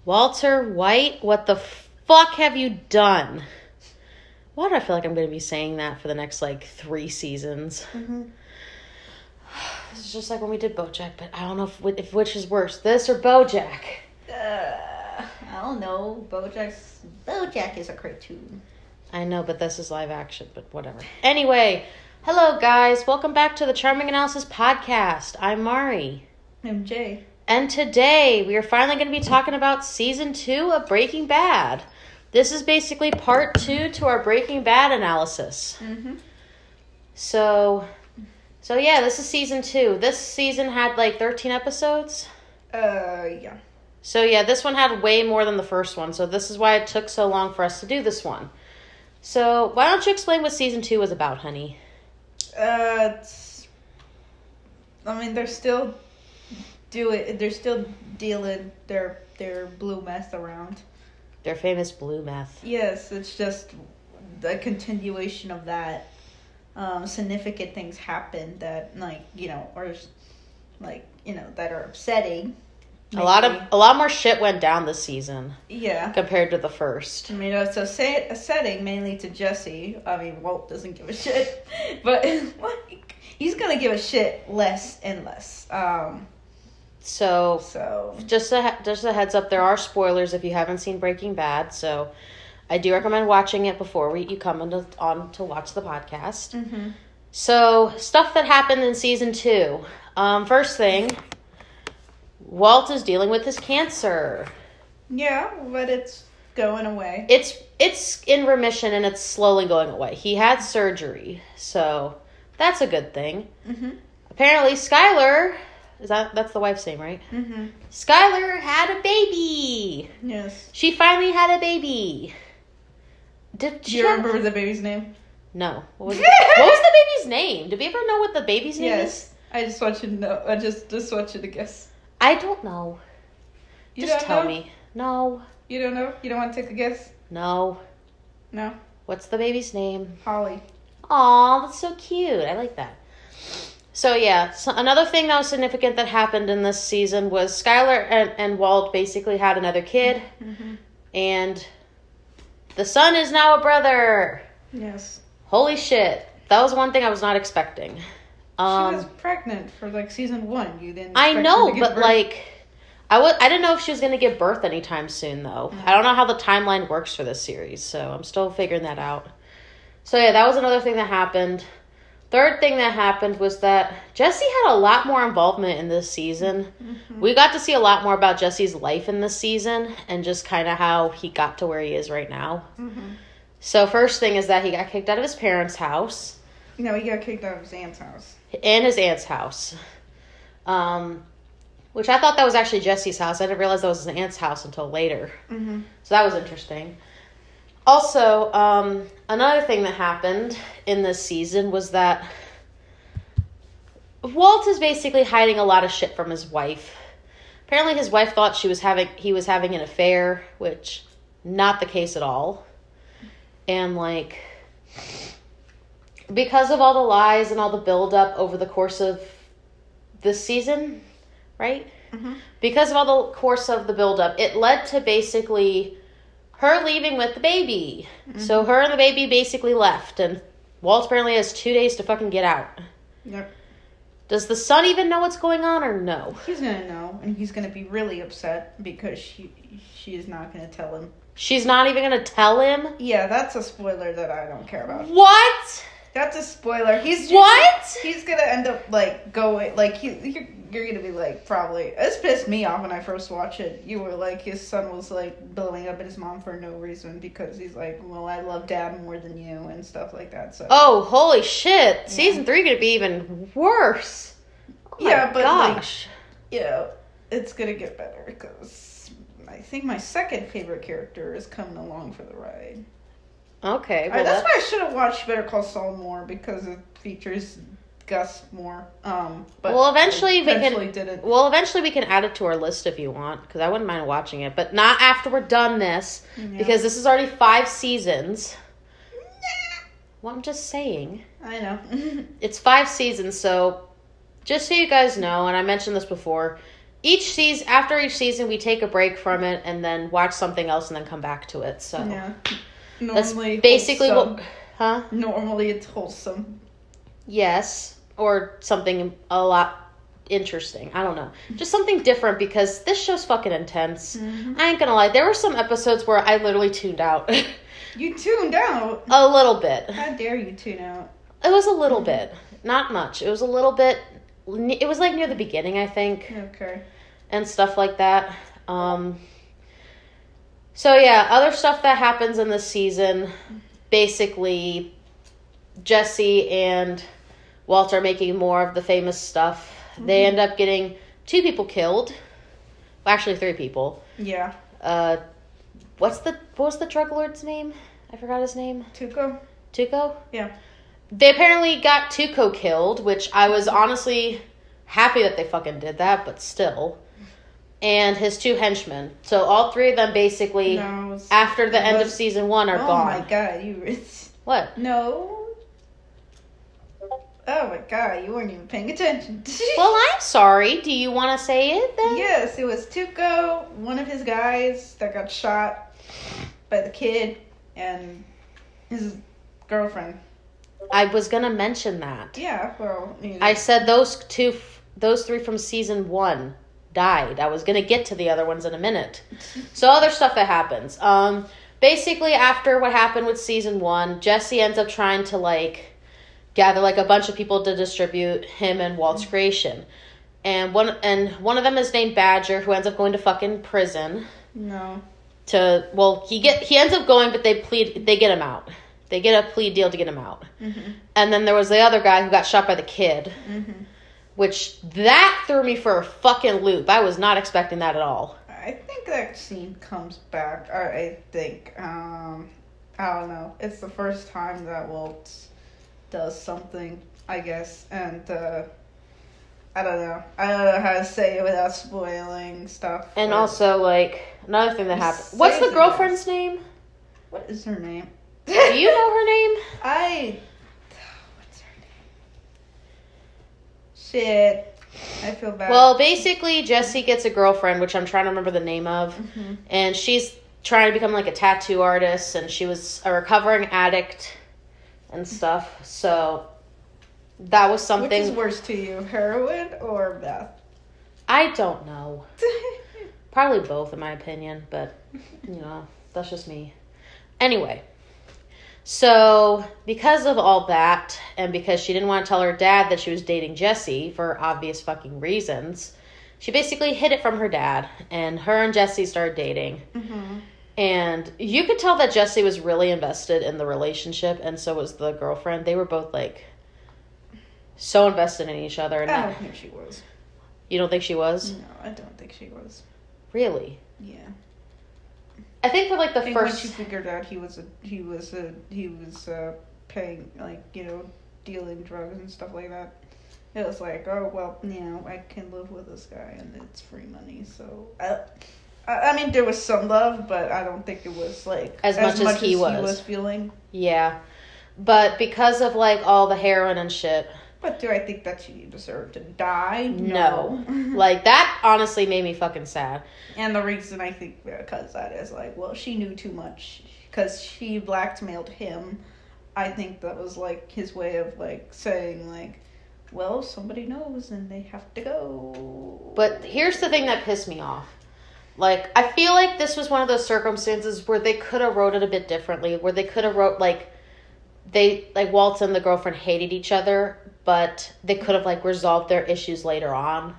Walter White, what the fuck have you done? Why do I feel like I'm going to be saying that for the next, 3 seasons? Mm-hmm. This is just like when we did Bojack, but I don't know if which is worse, this or Bojack. I don't know. Bojack is a cartoon. I know, but this is live action, but whatever. Anyway, hello guys. Welcome back to the Charming Analysis podcast. I'm Mari. I'm Jay. And today we are finally going to be talking about season 2 of Breaking Bad. This is basically part 2 to our Breaking Bad analysis. Mm-hmm. So yeah, this is season 2. This season had 13 episodes. Yeah. So yeah, this one had way more than the first one. So this is why it took so long for us to do this one. So why don't you explain what season 2 was about, honey? They're still dealing their blue meth around. Their famous blue meth. Yes, it's just a continuation of that. Significant things happen that that are upsetting. Maybe. A lot more shit went down this season. Yeah. Compared to the first. It's a setting mainly to Jesse. Walt doesn't give a shit, but he's gonna give a shit less and less. So just a heads up, there are spoilers if you haven't seen Breaking Bad. So I do recommend watching it before you come on to watch the podcast. Mm-hmm. So stuff that happened in season 2. First thing, Walt is dealing with his cancer. Yeah, but it's going away. It's in remission and it's slowly going away. He had surgery, so that's a good thing. Mm-hmm. Apparently, Skylar, that's the wife's name, right? Mm-hmm. Skylar had a baby. Yes. She finally had a baby. Do you remember the baby's name? No. What was the baby's name? Did we ever know what the baby's name is? Yes. I just want you to know. I just want you to guess. I don't know. You just don't tell know? me. No. You don't know? You don't want to take a guess? No. No? What's the baby's name? Holly. Aw, that's so cute. I like that. So yeah, another thing that was significant that happened in this season was Skylar and Walt basically had another kid. Mm-hmm. And the son is now a brother. Yes. Holy shit. That was one thing I was not expecting. She was pregnant for season 1. You didn't. I know, her to give but birth. I didn't know if she was going to give birth anytime soon, though. Mm-hmm. I don't know how the timeline works for this series, so I'm still figuring that out. So yeah, that was another thing that happened. Third thing that happened was that Jesse had a lot more involvement in this season. Mm-hmm. We got to see a lot more about Jesse's life in this season and just kind of how he got to where he is right now. Mm-hmm. So first thing is that he got kicked out of his parents' house. No, he got kicked out of his aunt's house. And his aunt's house. Which I thought that was actually Jesse's house. I didn't realize that was his aunt's house until later. Mm-hmm. So that was interesting. Also, another thing that happened in this season was that Walt is basically hiding a lot of shit from his wife. Apparently his wife thought he was having an affair, which not the case at all. And because of all the lies and all the buildup over the course of this season, right? Mm-hmm. Because of all the course of the buildup, it led to basically her leaving with the baby. Mm-hmm. So her and the baby basically left, and Walt apparently has 2 days to fucking get out. Yep. Does the son even know what's going on, or no? He's gonna know, and he's gonna be really upset because she is not gonna tell him. She's not even gonna tell him? Yeah, that's a spoiler that I don't care about. What? That's a spoiler. He's gonna end up going you're gonna be probably. This pissed me off when I first watched it. You were his son was blowing up at his mom for no reason because he's well, I love dad more than you and stuff like that. So. Oh, holy shit! Yeah. Season 3 gonna be even worse. Oh yeah, but gosh. It's gonna get better because I think my second favorite character is coming along for the ride. Okay, well, that's why I should have watched Better Call Saul more because it features Gus more. But eventually we can add it to our list if you want, because I wouldn't mind watching it, but not after we're done this, because this is already 5 seasons. Well, I'm just saying. I know. It's 5 seasons, so just so you guys know, and I mentioned this before, after each season, we take a break from it and then watch something else and then come back to it. So yeah, that's basically wholesome. what, huh? Normally it's wholesome. Yes, or something a lot interesting. I don't know. Just something different because this show's fucking intense. Mm-hmm. I ain't gonna lie. There were some episodes where I literally tuned out. You tuned out? A little bit. How dare you tune out? It was a little bit. Not much. It was a little bit. It was like near the beginning, I think. Okay. And stuff like that. So yeah, other stuff that happens in this season. Basically, Jesse and Walter are making more of the famous stuff. Mm-hmm. They end up getting 2 people killed. Well, actually 3 people. Yeah. What was the drug lord's name? I forgot his name. Tuco? Yeah. They apparently got Tuco killed, which I was honestly happy that they fucking did that, but still. And his 2 henchmen. So all 3 of them basically, after the end of season 1, are gone. Oh my god, you... What? No. Oh my god, you weren't even paying attention. Well, I'm sorry. Do you want to say it then? Yes, it was Tuco, one of his guys that got shot by the kid, and his girlfriend. I was going to mention that. Yeah, well... You know. I said those 3 from season 1 died. I was going to get to the other ones in a minute. So other stuff that happens. Basically, after what happened with season 1, Jesse ends up trying to, gather a bunch of people to distribute him and Walt's creation, and one of them is named Badger, who ends up going to fucking prison. No. He ends up going, but they get him out. They get a plea deal to get him out. Mm-hmm. And then there was the other guy who got shot by the kid, mm-hmm. which that threw me for a fucking loop. I was not expecting that at all. I think that scene comes back. I think I don't know. It's the first time that Walt does something, I guess, and I don't know how to say it without spoiling stuff. And also, another thing that happened. What's the girlfriend's name? What is her name? Do you know her name? What's her name? Shit. I feel bad. Well, basically, Jesse gets a girlfriend, which I'm trying to remember the name of, mm-hmm. and she's trying to become, a tattoo artist, and she was a recovering addict and stuff, so that was something... Which is worse to you, heroin or meth? I don't know. Probably both, in my opinion, but, that's just me. Anyway, so because of all that, and because she didn't want to tell her dad that she was dating Jesse for obvious fucking reasons, she basically hid it from her dad, and her and Jesse started dating. Mm-hmm. And you could tell that Jesse was really invested in the relationship, and so was the girlfriend. They were both, so invested in each other. And I don't think she was. You don't think she was? No, I don't think she was. Really? Yeah. I think for, the first... Once she figured out he was paying, dealing drugs and stuff like that, it was oh, well, I can live with this guy, and it's free money, so... I mean, there was some love, but I don't think it was, as much as he was feeling. Yeah. But because of, all the heroin and shit... But do I think that she deserved to die? No. That honestly made me fucking sad. And the reason I think because that is, she knew too much. Because she blackmailed him. I think that was, his way of, saying, well, somebody knows and they have to go. But here's the thing that pissed me off. I feel like this was one of those circumstances where they could have wrote it a bit differently, where they could have wrote, Walt and the girlfriend hated each other, but they could have, resolved their issues later on.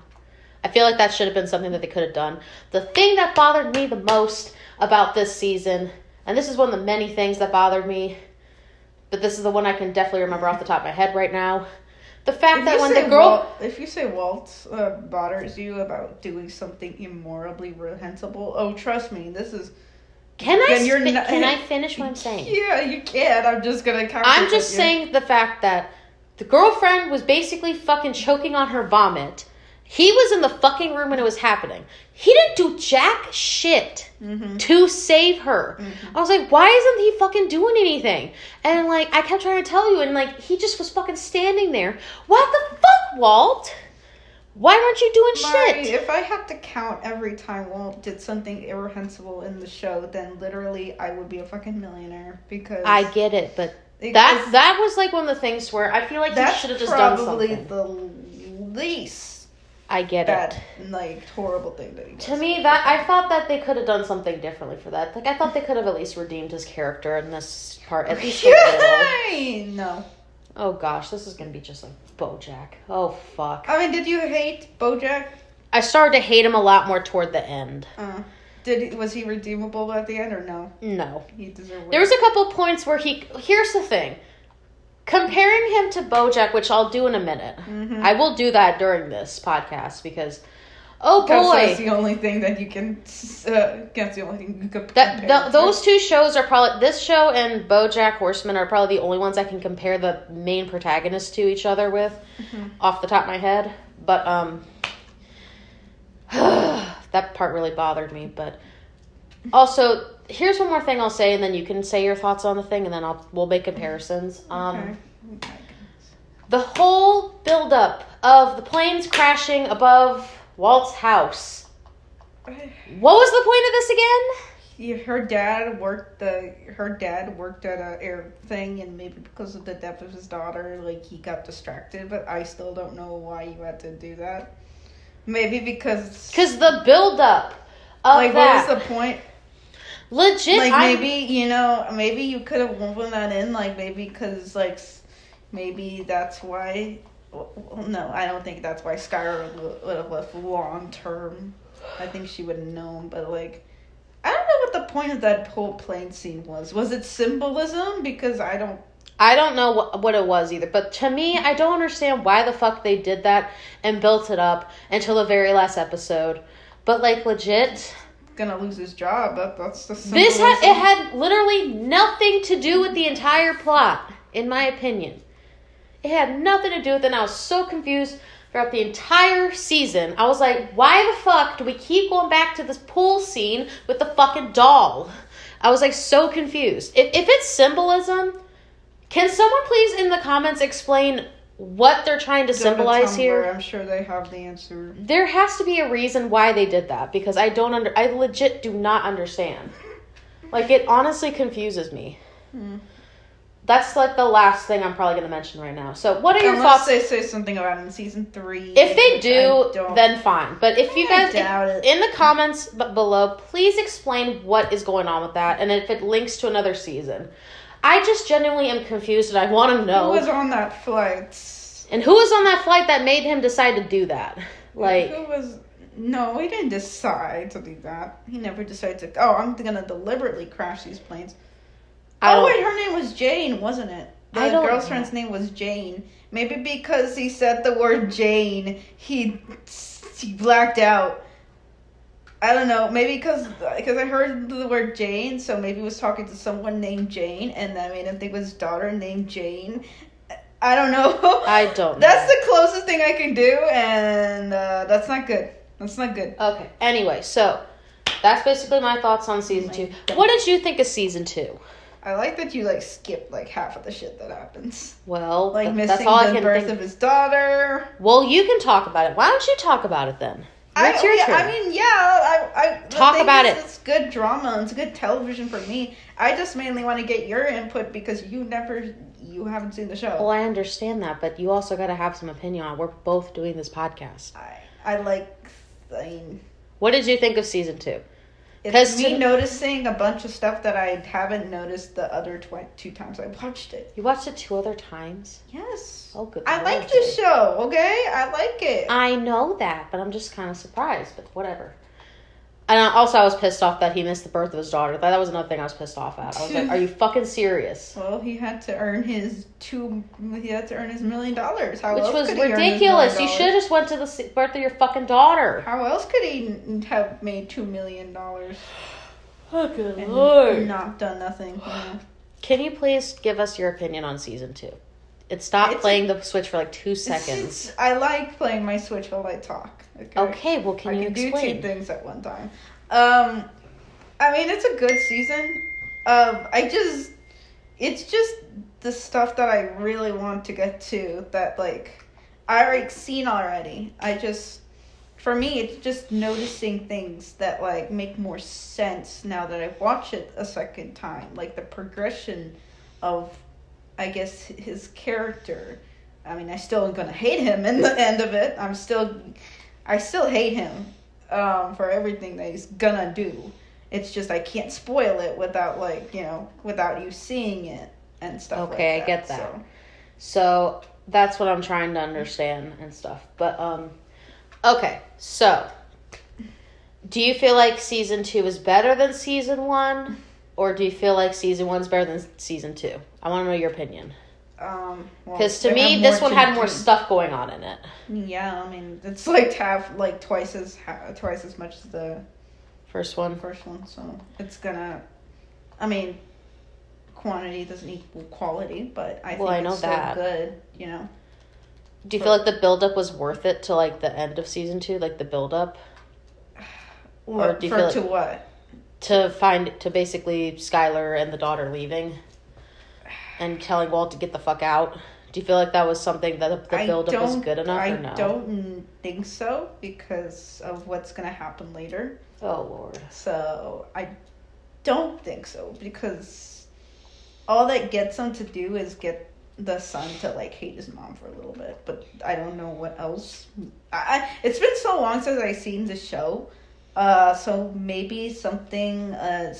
I feel like that should have been something that they could have done. The thing that bothered me the most about this season, and this is one of the many things that bothered me, but this is the one I can definitely remember off the top of my head right now. The fact that when the girl... if you say Walt bothers you about doing something immorally reprehensible, oh, trust me, this is... Can I finish what I'm saying? Yeah, you can. I'm just going to... I'm just saying the fact that the girlfriend was basically fucking choking on her vomit. He was in the fucking room when it was happening. He didn't do jack shit to save her. Mm-hmm. I was why isn't he fucking doing anything? And, I kept trying to tell you, and, he just was fucking standing there. What the fuck, Walt? Why weren't you doing shit? If I had to count every time Walt did something irreprehensible in the show, then literally I would be a fucking millionaire because... I get it, but that was like one of the things where I feel like you should have just done something. That's probably the least... I get that, like, horrible thing that he does. To me, that I thought that they could have done something differently for that. Like, I thought they could have at least redeemed his character in this part, at least a little. No. Oh, gosh, this is going to be just like Bojack. Oh, fuck. I mean, did you hate Bojack? I started to hate him a lot more toward the end. Was he redeemable at the end, or no? No. He deserved it. There was a couple points where here's the thing. Comparing him to Bojack, which I'll do in a minute. Mm-hmm. I will do that during this podcast because, oh boy, that's the only thing that you can. That's the only thing you can compare. Those two shows are probably this show and Bojack Horseman are probably the only ones I can compare the main protagonists to each other with, off the top of my head. But that part really bothered me. But also. Here's one more thing I'll say, and then you can say your thoughts on the thing, and then we'll make comparisons. Okay. The whole buildup of the planes crashing above Walt's house. What was the point of this again? Yeah, her dad worked at a air thing, and maybe because of the death of his daughter, like he got distracted. But I still don't know why you had to do that. Maybe because the buildup of like that. What was the point? Legit, like maybe you could have woven that in, like maybe because like maybe that's why. Well, no, I don't think that's why Skylar would have left long term. I think she would have known, but like I don't know what the point of that whole plane scene was. Was it symbolism? Because I don't know what it was either. But to me, I don't understand why the fuck they did that and built it up until the very last episode. But like legit. Gonna lose his job. That's the symbolism. It had literally nothing to do with the entire plot, in my opinion. It had nothing to do with it, and I was so confused throughout the entire season. I was like, why the fuck do we keep going back to this pool scene with the fucking doll? I was like so confused. If it's symbolism, can someone please in the comments explain what they're trying to symbolize here? I'm sure they have the answer. There has to be a reason why they did that because I legit do not understand. Like it honestly confuses me. That's like the last thing I'm probably going to mention right now. So what are your thoughts? Unless they say something about it in season 3. If they do, then fine. But if you guys in the comments below, please explain what is going on with that and if it links to another season. I just genuinely am confused and I want to know. Who was on that flight? And who was on that flight that made him decide to do that? Like, No, he didn't decide to do that. He never decided to, I'm going to deliberately crash these planes. Wait, her name was Jane, wasn't it? The girlfriend's name was Jane. Maybe because he said the word Jane, he blacked out. I don't know. Maybe because I heard the word Jane, so maybe he was talking to someone named Jane, and that made him think it was his daughter named Jane. I don't know. I don't know. That's the closest thing I can do, and that's not good. That's not good. Okay. Anyway, so that's basically my thoughts on season 2. What did you think of season 2? I like that you skipped half of the shit that happens. Well, missing that's all the birth of his daughter. Well, you can talk about it. Why don't you talk about it then? It's your turn. I mean, yeah. Talk about it. It's good drama and it's good television for me. I just mainly want to get your input because you haven't seen the show. Well, I understand that, but you also got to have some opinion on it. We're both doing this podcast. What did you think of season 2? It's me noticing a bunch of stuff that I haven't noticed the other 2 times I watched it. You watched it 2 other times? Yes. Oh, good. I like this show, okay? I like it. I know that, but I'm just kind of surprised, but whatever. And also, I was pissed off that he missed the birth of his daughter. That was another thing I was pissed off at. I was like, are you fucking serious? Well, he had to earn his $1 million. How Which else was could he ridiculous. earn his $1 million? You should have just went to the birth of your fucking daughter. How else could he have made $2 million? Oh, good Lord. Not done nothing. Can you please give us your opinion on season 2? It stopped playing the Switch for 2 seconds. I like playing my Switch while I talk. Okay, well, can you explain? I can do 2 things at one time. I mean, it's a good season. It's just the stuff that I really want to get to that, I seen already. For me, it's just noticing things that, like, make more sense now that I watch it a second time. Like, the progression of, I guess, his character. I mean, I still am gonna hate him in the end of it. I still hate him for everything that he's gonna do. It's just I can't spoil it without, like, without you seeing it and stuff like that. Okay, I get that. So that's what I'm trying to understand and stuff. But, okay, so do you feel like season 2 is better than season 1? Or do you feel like season 1's better than season 2? I want to know your opinion. Because to me, this one had more stuff going on in it. Yeah, I mean, it's like twice as much as the first one. So it's gonna. I mean, quantity doesn't equal quality, but I think it's still good. Do you feel like the build-up was worth it to, like, the end of season 2? Like, the build-up? Or do you feel to what? To basically Skylar and the daughter leaving and telling Walt to get the fuck out. Do you feel like that was something that the build-up was good enough or no? I don't think so because of what's going to happen later. Oh, Lord. So, I don't think so because all that gets him to do is get the son to, like, hate his mom for a little bit, but I don't know what else. It's been so long since I've seen the show, so maybe something, I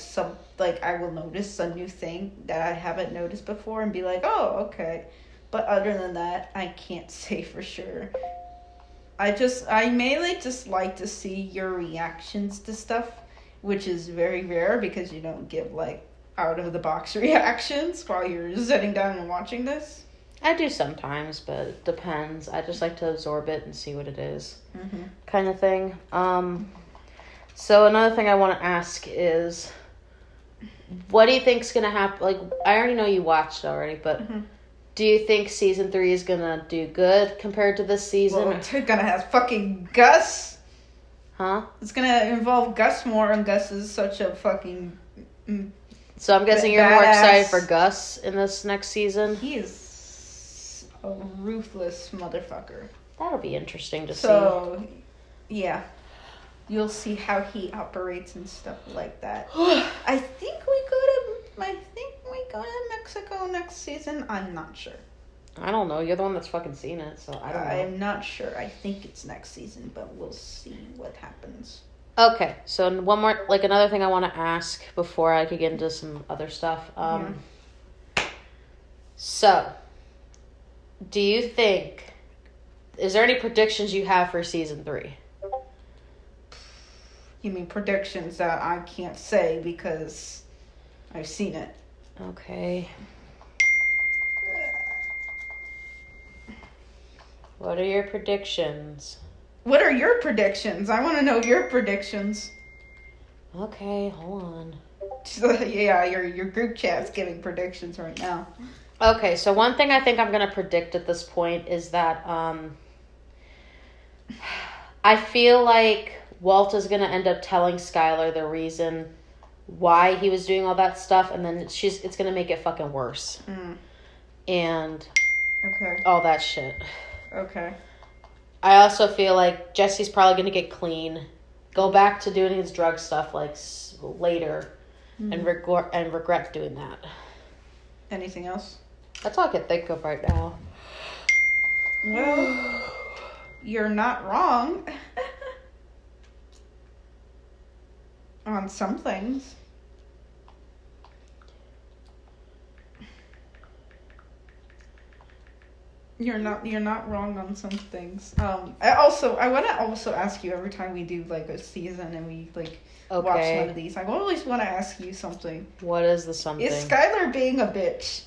will notice a new thing that I haven't noticed before and be like, oh, okay. But other than that, I can't say for sure. I mainly just like to see your reactions to stuff, which is very rare because you don't give, like, out-of-the-box reactions while you're sitting down and watching this. I do sometimes, but it depends. I just like to absorb it and see what it is, kind of thing. So another thing I want to ask is, what do you think's going to happen? Like, I already know you watched already, but do you think season 3 is going to do good compared to this season? Well, it's going to have fucking Gus. Huh? It's going to involve Gus more, and Gus is such a fucking... So I'm guessing you're more excited for Gus in this next season? He is a ruthless motherfucker. That'll be interesting to see. So, yeah. You'll see how he operates and stuff like that. I think we go to Mexico next season. I'm not sure. I don't know. You're the one that's fucking seen it, so I don't know. I'm not sure. I think it's next season, but we'll see what happens. Okay, so one more, like, another thing I want to ask before I could get into some other stuff. So, do you think, is there any predictions you have for season 3? You mean predictions that I can't say because I've seen it. Okay. What are your predictions? What are your predictions? I want to know your predictions. Okay, hold on. Yeah, your group chat's giving predictions right now. Okay, so one thing I think I'm going to predict at this point is that I feel like Walt is going to end up telling Skylar the reason why he was doing all that stuff, and then it's going to make it fucking worse. And all that shit. Okay. I also feel like Jesse's probably going to get clean, go back to doing his drug stuff like later, and regret doing that. Anything else? That's all I can think of right now. Well, you're not wrong on some things. You're not wrong on some things. I want to also ask you every time we do, like, a season and we, like, watch one of these. I always want to ask you something. What is the something? Is Skylar being a bitch?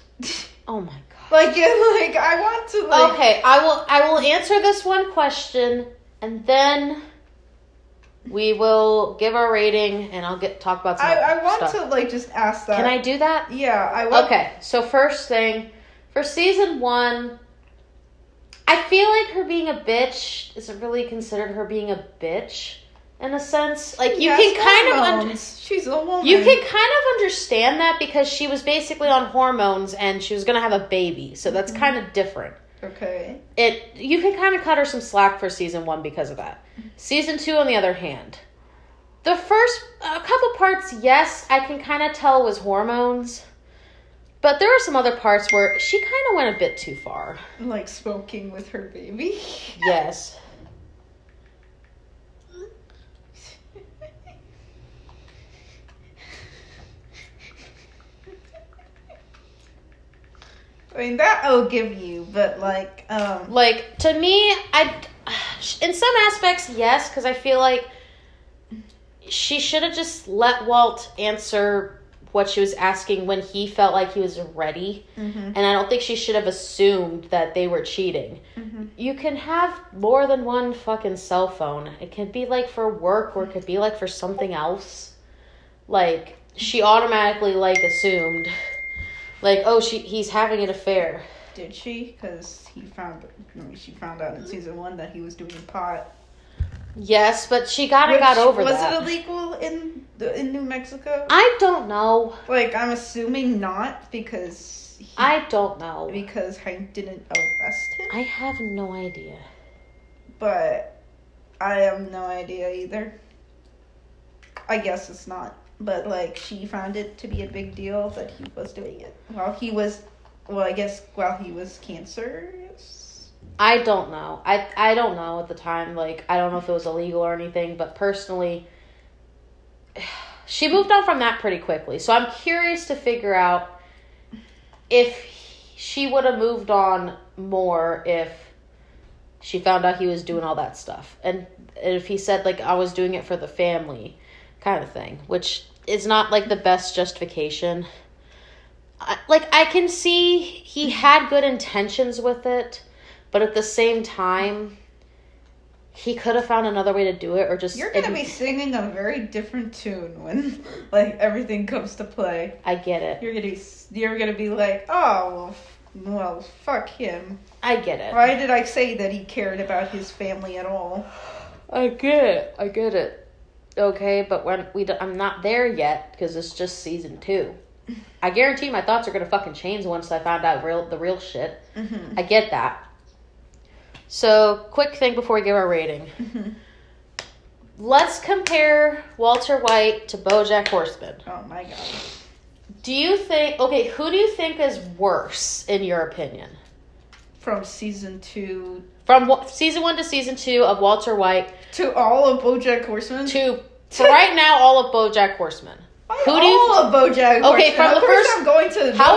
Oh my god. Like I want to, like... Okay, I will answer this one question and then we will give our rating and I'll talk about some I want stuff. to, like, just ask that. Can I do that? Yeah, I want... Okay, so first thing, for season 1, I feel like her being a bitch isn't really considered her being a bitch in a sense. Like, you can kind of she's a woman. You can kind of understand that because she was basically on hormones and she was going to have a baby. So that's kind of different. Okay. You can kind of cut her some slack for season 1 because of that. Season 2, on the other hand, the first a couple parts, yes, I can kind of tell was hormones. But there are some other parts where she kind of went a bit too far. Like smoking with her baby? Yes. I mean, that I'll give you, but like, to me, in some aspects, yes, because I feel like she should have just let Walt answer what she was asking when he felt like he was ready. Mm-hmm. And I don't think she should have assumed that they were cheating. Mm-hmm. You can have more than one fucking cell phone. It can be like for work, or it could be like for something else. Like, she automatically like assumed, like, oh, he's having an affair. Did she? Because she found out in season 1 that he was doing pot. Yes, but she got over that. Was it illegal in New Mexico? I don't know. Like, I'm assuming not, because I don't know. Because Hank didn't arrest him? I have no idea. But I have no idea either. I guess it's not. But, like, she found it to be a big deal that he was doing it while he was cancerous. I don't know. I don't know at the time. Like, I don't know if it was illegal or anything, but personally, she moved on from that pretty quickly. So I'm curious to figure out if she would have moved on more if she found out he was doing all that stuff. And if he said, like, I was doing it for the family kind of thing, which is not, like, the best justification. I can see he had good intentions with it, but at the same time, he could have found another way to do it, or just... You're going to be singing a very different tune when, like, everything comes to play. I get it. You're gonna be like, oh, well, fuck him. I get it. Why did I say that he cared about his family at all? I get it. Okay, but I'm not there yet, because it's just season 2. I guarantee my thoughts are going to fucking change once I find out the real shit. Mm-hmm. I get that. So, quick thing before we give our rating. Mm-hmm. Let's compare Walter White to Bojack Horseman. Oh my god. who do you think is worse, in your opinion? From season 2. From season 1 to season 2 of Walter White. To all of Bojack Horseman? For right now, all of Bojack Horseman. Of Bojack Horseman? Okay, from the first... I'm going to how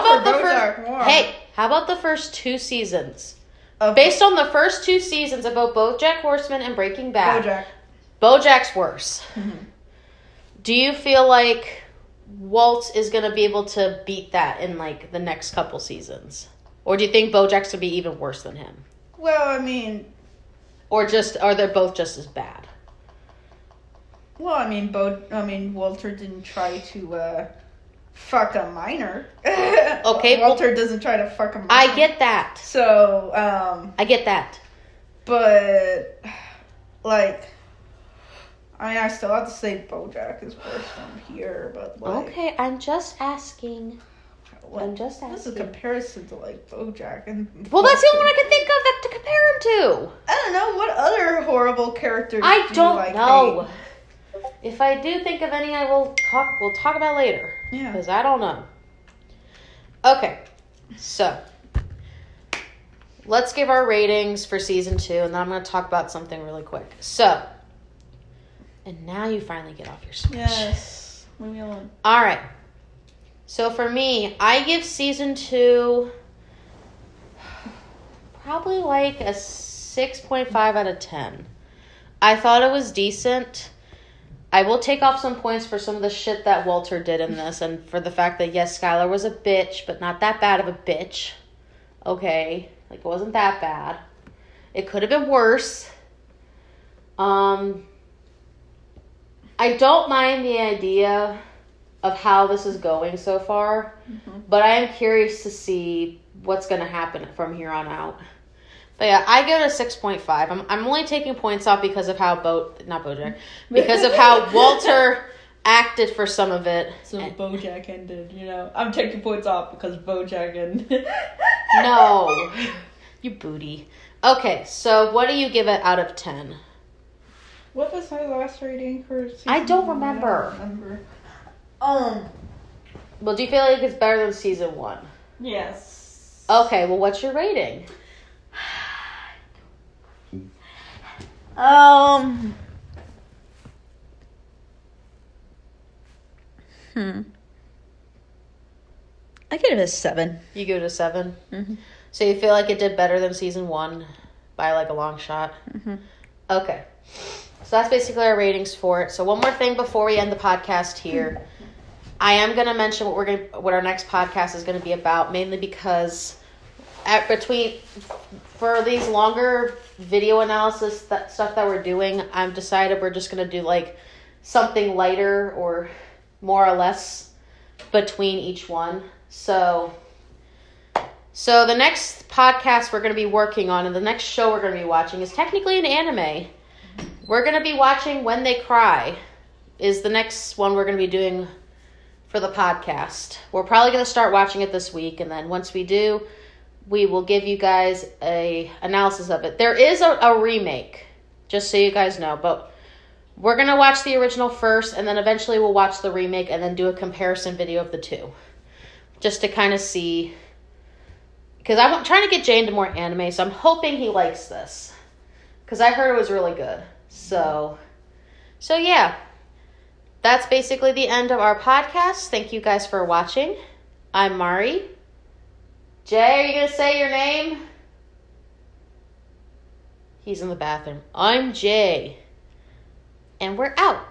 about the first 2 seasons? Based on the first 2 seasons of both Bojack Horseman and Breaking Bad, Bojack's worse. Mm-hmm. Do you feel like Walt is going to be able to beat that in, like, the next couple seasons? Or do you think Bojack's going to be even worse than him? Well, I mean... Or they're both just as bad? Well, I mean, Walter didn't try to fuck a minor. Okay. Walter doesn't try to fuck a minor. I get that. So, I get that. But, like, I mean, I still have to say Bojack is worse than here, but, like... Okay, I'm just asking. This is a comparison to, like, Bojack and... Well, that's the only one I can think of to compare him to. I don't know. What other horrible characters do you know. hate? If I do think of any, we'll talk about later. Yeah. Because I don't know. Okay. So, let's give our ratings for season 2, and then I'm going to talk about something really quick. So, and now you finally get off your switch. Yes. Leave me alone. All right. So, for me, I give season 2 probably like a 6.5 out of 10. I thought it was decent. I will take off some points for some of the shit that Walter did in this, and for the fact that, yes, Skylar was a bitch, but not that bad of a bitch. Okay? Like, it wasn't that bad. It could have been worse. I don't mind the idea of how this is going so far, but I am curious to see what's going to happen from here on out. But yeah, I give it a 6.5. I'm only taking points off because of how because of how Walter acted for some of it. So Bojack ended, I'm taking points off because Bojack ended. No. You booty. Okay, so what do you give it out of 10? What was my last rating for season I don't 1? remember. I don't remember. Well, do you feel like it's better than season 1? Yes. Okay, well, what's your rating? I give it a 7. You give it a 7? Mm-hmm. So you feel like it did better than season 1 by like a long shot? Mm-hmm. Okay. So that's basically our ratings for it. So one more thing before we end the podcast here. I am going to mention what our next podcast is going to be about, mainly because for these longer video analysis stuff that we're doing, I've decided we're just going to do like something lighter or more or less between each one. So the next podcast we're going to be working on and the next show we're going to be watching is technically an anime. We're going to be watching When They Cry is the next one we're going to be doing for the podcast. We're probably going to start watching it this week, and then once we do, we will give you guys a analysis of it. There is a remake, just so you guys know, but we're going to watch the original first, and then eventually we'll watch the remake and then do a comparison video of the two. Just to kind of see, because I'm trying to get Jay into more anime, so I'm hoping he likes this. Because I heard it was really good. So yeah. That's basically the end of our podcast. Thank you guys for watching. I'm Mari. Jay, are you going to say your name? He's in the bathroom. I'm Jay. And we're out.